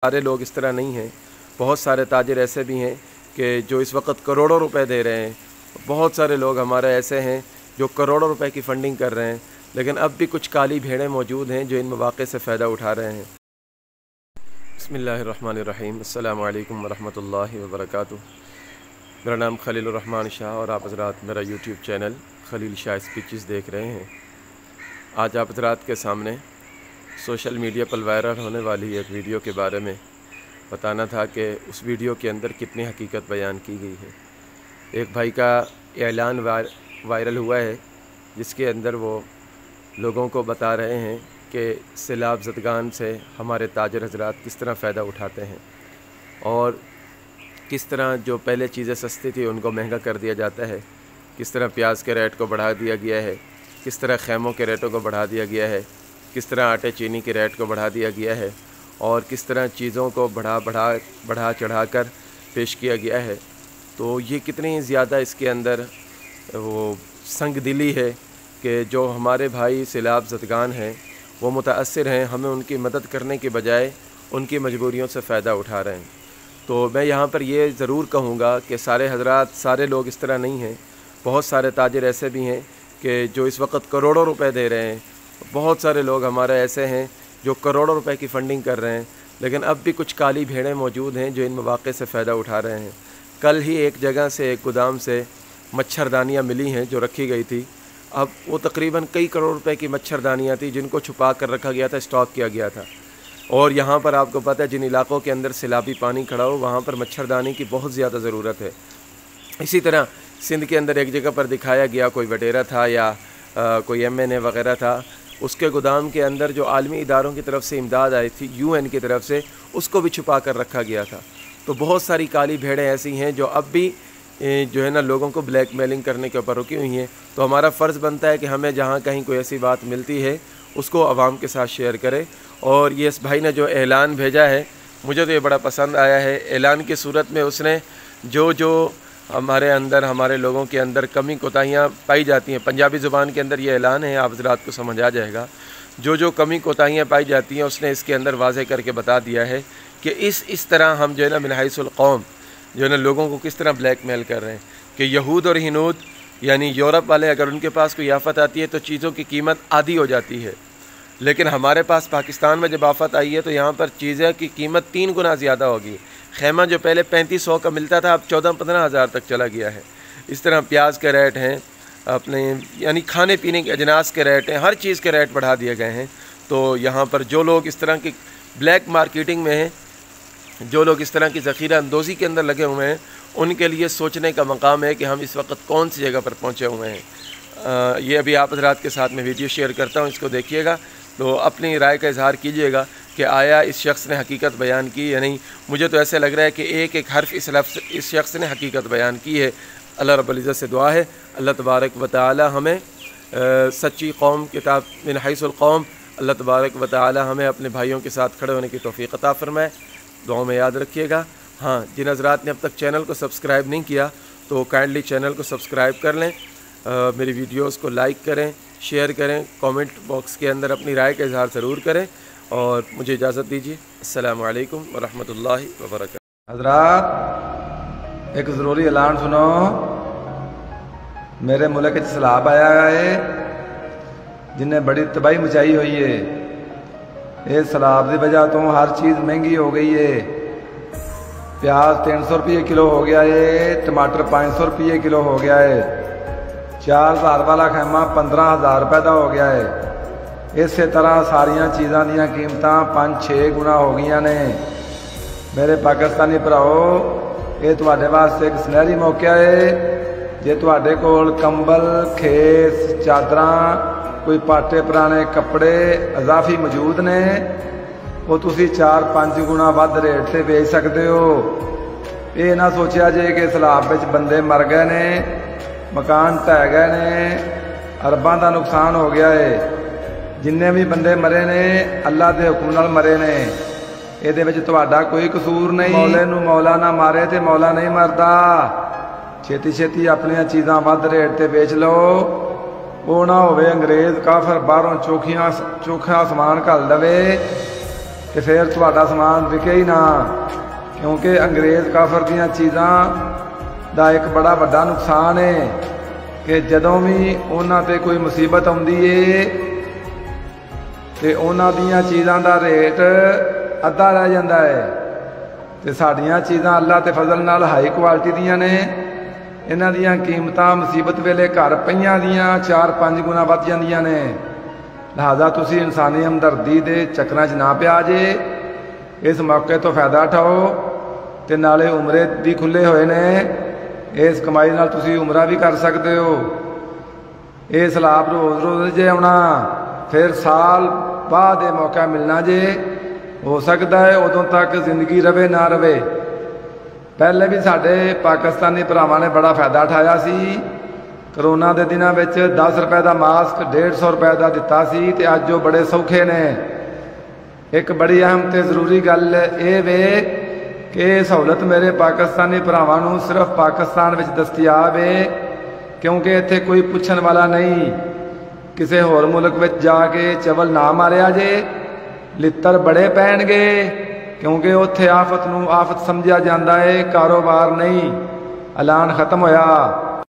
सारे लोग इस तरह नहीं हैं। बहुत सारे ताजिर ऐसे भी हैं कि जो इस वक्त करोड़ों रुपए दे रहे हैं। बहुत सारे लोग हमारे ऐसे हैं जो करोड़ों रुपए की फ़ंडिंग कर रहे हैं, लेकिन अब भी कुछ काली भेड़ें मौजूद हैं जो इन मौक़े से फ़ायदा उठा रहे हैं। बिस्मिल्लाहिर्रहमानिर्रहीम। अस्सलामु अलैकुम वरहमतुल्लाहि वबरकातुहू। मेरा नाम खलीलुर रहमान शाह और आप हज़रात मेरा YouTube channel Khalil Shah speeches देख रहे हैं। आज आप हज़रात के सामने सोशल मीडिया पर वायरल होने वाली एक वीडियो के बारे में बताना था कि उस वीडियो के अंदर कितनी हकीकत बयान की गई है। एक भाई का ऐलान वायरल हुआ है जिसके अंदर वो लोगों को बता रहे हैं कि सैलाब ज़दगान से हमारे ताजिर हज़रात किस तरह फ़ायदा उठाते हैं और किस तरह जो पहले चीज़ें सस्ती थी उनको महंगा कर दिया जाता है, किस तरह प्याज के रेट को बढ़ा दिया गया है, किस तरह खैमों के रेटों को बढ़ा दिया गया है, किस तरह आटे चीनी के रेट को बढ़ा दिया गया है और किस तरह चीज़ों को बढ़ा चढ़ा कर पेश किया गया है। तो ये कितनी ज़्यादा इसके अंदर वो संग दिली है कि जो हमारे भाई सैलाब ज़दगान हैं वो मुताअस्सिर हैं, हमें उनकी मदद करने के बजाय उनकी मजबूरियों से फ़ायदा उठा रहे हैं। तो मैं यहाँ पर ये ज़रूर कहूँगा कि सारे लोग इस तरह नहीं हैं। बहुत सारे ताजिर ऐसे भी हैं कि जो इस वक्त करोड़ों रुपए दे रहे हैं। बहुत सारे लोग हमारे ऐसे हैं जो करोड़ों रुपए की फ़ंडिंग कर रहे हैं, लेकिन अब भी कुछ काली भेड़ें मौजूद हैं जो इन मौक़े से फ़ायदा उठा रहे हैं। कल ही एक जगह से, एक गोदाम से मच्छरदानियाँ मिली हैं जो रखी गई थी। अब वो तकरीबन कई करोड़ रुपए की मच्छरदानियाँ थी जिनको छुपा कर रखा गया था, स्टॉक किया गया था। और यहाँ पर आपको पता है जिन इलाक़ों के अंदर सैलाबी पानी खड़ा हो वहाँ पर मच्छरदानी की बहुत ज़्यादा ज़रूरत है। इसी तरह सिंध के अंदर एक जगह पर दिखाया गया, कोई वडेरा था या कोई MNA वग़ैरह था, उसके गोदाम के अंदर जो आलमी इदारों की तरफ से इमदाद आई थी UN की तरफ से, उसको भी छुपा कर रखा गया था। तो बहुत सारी काली भेड़ें ऐसी हैं जो अब भी जो है ना लोगों को ब्लैक मेलिंग करने के ऊपर रुकी हुई हैं। तो हमारा फ़र्ज़ बनता है कि हमें जहाँ कहीं कोई ऐसी बात मिलती है उसको आवाम के साथ शेयर करें। और ये इस भाई ने जो ऐलान भेजा है मुझे तो ये बड़ा पसंद आया है। ऐलान की सूरत में उसने जो हमारे लोगों के अंदर कमी कोताहियाँ पाई जाती हैं, पंजाबी ज़ुबान के अंदर ये ऐलान है, आप हज़रात को समझ आ जाएगा। जो कमी कोताहियाँ पाई जाती हैं उसने इसके अंदर वाज़े करके बता दिया है कि इस तरह हम जो है ना मिन हैसुल कौम जो है ना लोगों को किस तरह ब्लैकमेल कर रहे हैं कि यहूद और हिनूद यानी यूरोप वाले अगर उनके पास कोई आफत आती है तो चीज़ों की कीमत आधी हो जाती है, लेकिन हमारे पास पाकिस्तान में जब आफत आई है तो यहाँ पर चीज़ें की कीमत 3 गुना ज़्यादा होगी। खैमा जो पहले 3500 का मिलता था अब 14-15 हज़ार तक चला गया है। इस तरह प्याज के रेट हैं, अपने यानी खाने पीने के अजनास के रेट हैं, हर चीज़ के रेट बढ़ा दिए गए हैं। तो यहाँ पर जो लोग इस तरह की ब्लैक मार्केटिंग में हैं, जो लोग इस तरह की ज़ख़ीरा अंदोज़ी के अंदर लगे हुए हैं, उनके लिए सोचने का मकाम है कि हम इस वक्त कौन सी जगह पर पहुँचे हुए हैं। ये अभी आप हज़रात के साथ में वीडियो शेयर करता हूँ, इसको देखिएगा तो अपनी राय का इजहार कीजिएगा कि आया इस शख्स ने हकीकत बयान की या नहीं। मुझे तो ऐसे लग रहा है कि एक एक हर्फ इस शख्स ने हकीकत बयान की है। अल्लाह रब्बुल इज़्ज़त से दुआ है अल्लाह तबारक व तआला हमें सच्ची कौम किताब मिन हैसुल कौम, अल्लाह तबारक व तआला हमें अपने भाइयों के साथ खड़े होने की तौफ़ीक़ अता फ़रमाए। दुआ में याद रखिएगा। हाँ, जिन हज़रात ने अब तक चैनल को सब्सक्राइब नहीं किया तो काइंडली चैनल को सब्सक्राइब कर लें, मेरी वीडियोस को लाइक करें, शेयर करें, कमेंट बॉक्स के अंदर अपनी राय का इजहार ज़रूर करें और मुझे इजाज़त दीजिए। अस्सलामु अलैकुम वरहमतुल्लाहि वबरकातुहू। हज़रात एक ज़रूरी ऐलान सुनो। मेरे मुल्क च सैलाब आया है जिन्हें बड़ी तबाही मचाई हुई है। ये सैलाब की वजह तो हर चीज़ महंगी हो गई है। प्याज 300 रुपये किलो हो गया है, टमाटर 500 रुपये किलो हो गया है, 4000 वाला खैमा 15000 रुपये का हो गया है। इस तरह सारिया चीज़ों दी कीमत 5-6 गुना हो गई ने। मेरे पाकिस्तानी भराओ, ये तुहाडे वास्ते एक सुनहरी मौका है। जे तुहाडे कोल कंबल, खेस, चादरां, कोई पाटे पुराने कपड़े अजाफी मौजूद ने, वो तुसी 4-5 गुना वध रेट से बेच सकते हो। ये ना सोचा जे कि सैलाब विच बंदे मर गए ने, मकान ढह गए ने, अरबां का नुकसान हो गया है। जिन्ने भी बंदे मरे ने अल्लाह के हुक्म नाल मरे ने। ये विच तुहाडा कोई कसूर नहीं। मौले नूं मौला ना मारे तो मौला नहीं मरदा। छेती छेती अपनी चीज़ां वध रेट से बेच लो। वो ना होवे अंग्रेज काफर बाहरों चोखा समान घल दवे ਤੇ ਫਿਰ ਤੁਹਾਡਾ ਸਮਾਨ ਵਿਕੇ ਹੀ ਨਾ। ਕਿਉਂਕਿ ਅੰਗਰੇਜ਼ ਕਾਫਰ ਦੀਆਂ ਚੀਜ਼ਾਂ ਦਾ ਇੱਕ ਬੜਾ ਵੱਡਾ ਨੁਕਸਾਨ ਹੈ ਕਿ ਜਦੋਂ ਵੀ ਉਹਨਾਂ ਤੇ ਕੋਈ ਮੁਸੀਬਤ ਆਉਂਦੀ ਏ ਤੇ ਉਹਨਾਂ ਦੀਆਂ ਚੀਜ਼ਾਂ ਦਾ ਰੇਟ ਅੱਧਾ ਰਹਿ ਜਾਂਦਾ ਹੈ। ਤੇ ਸਾਡੀਆਂ ਚੀਜ਼ਾਂ ਅੱਲਾ ਤੇ ਫਜ਼ਲ ਨਾਲ ਹਾਈ ਕੁਆਲਿਟੀ ਦੀਆਂ ਨੇ। ਇਹਨਾਂ ਦੀਆਂ ਕੀਮਤਾਂ ਮੁਸੀਬਤ ਵੇਲੇ ਘਰ ਪਈਆਂ ਦੀਆਂ 4-5 ਗੁਣਾ ਵੱਧ ਜਾਂਦੀਆਂ ਨੇ। ਲਿਹਾਜ਼ਾ ਤੁਸੀਂ ਇਨਸਾਨੀ ਹਮਦਰਦੀ ਦੇ ਚੱਕਰਾਂ 'ਚ ਨਾ ਪਿਆ ਜੇ। ਇਸ ਮੌਕੇ ਤੋਂ ਫਾਇਦਾ ਉਠਾਓ ਤੇ ਨਾਲੇ ਉਮਰੇ ਵੀ ਖੁੱਲੇ ਹੋਏ ਨੇ। ਇਸ ਕਮਾਈ ਨਾਲ ਤੁਸੀਂ ਉਮਰਾ ਵੀ ਕਰ ਸਕਦੇ ਹੋ। ਇਹ ਸਲਾਬ ਰੋਜ਼ ਜੇ ਆਉਣਾ, ਫਿਰ ਸਾਲ ਬਾਅਦ ਇਹ ਮੌਕਾ ਮਿਲਣਾ ਜੇ। ਹੋ ਸਕਦਾ ਹੈ ਉਦੋਂ ਤੱਕ ਜ਼ਿੰਦਗੀ ਰਵੇ ਨਾ ਰਵੇ। ਪਹਿਲੇ ਵੀ ਸਾਡੇ ਪਾਕਿਸਤਾਨੀ ਭਰਾਵਾਂ ਨੇ ਬੜਾ ਫਾਇਦਾ ਉਠਾਇਆ ਸੀ। ਕਰੋਨਾ ਦੇ ਦਿਨਾਂ ਵਿੱਚ 10 ਰੁਪਏ ਦਾ ਮਾਸਕ 150 ਰੁਪਏ ਦਾ ਦਿੱਤਾ ਸੀ ਤੇ ਅੱਜ ਉਹ ਬੜੇ ਸੌਖੇ ਨੇ। ਇੱਕ ਬੜੀ ਅਹਿਮ ਤੇ ਜ਼ਰੂਰੀ ਗੱਲ ਇਹ ਵੇ ਕਿ ਇਹ ਸਹੂਲਤ ਮੇਰੇ ਪਾਕਿਸਤਾਨੀ ਭਰਾਵਾਂ ਨੂੰ ਸਿਰਫ ਪਾਕਿਸਤਾਨ ਵਿੱਚ ਦਸਤਿਆਬ ਹੈ, ਕਿਉਂਕਿ ਇੱਥੇ ਕੋਈ ਪੁੱਛਣ ਵਾਲਾ ਨਹੀਂ। ਕਿਸੇ ਹੋਰ ਮੁਲਕ ਵਿੱਚ ਜਾ ਕੇ ਚਵਲ ਨਾ ਮਾਰਿਆ ਜੇ, ਲਿੱਤਰ ਬੜੇ ਪੈਣਗੇ, ਕਿਉਂਕਿ ਉੱਥੇ ਆਫਤ ਨੂੰ ਆਫਤ ਸਮਝਿਆ ਜਾਂਦਾ ਹੈ, ਕਾਰੋਬਾਰ ਨਹੀਂ। ਐਲਾਨ ਖਤਮ ਹੋਇਆ।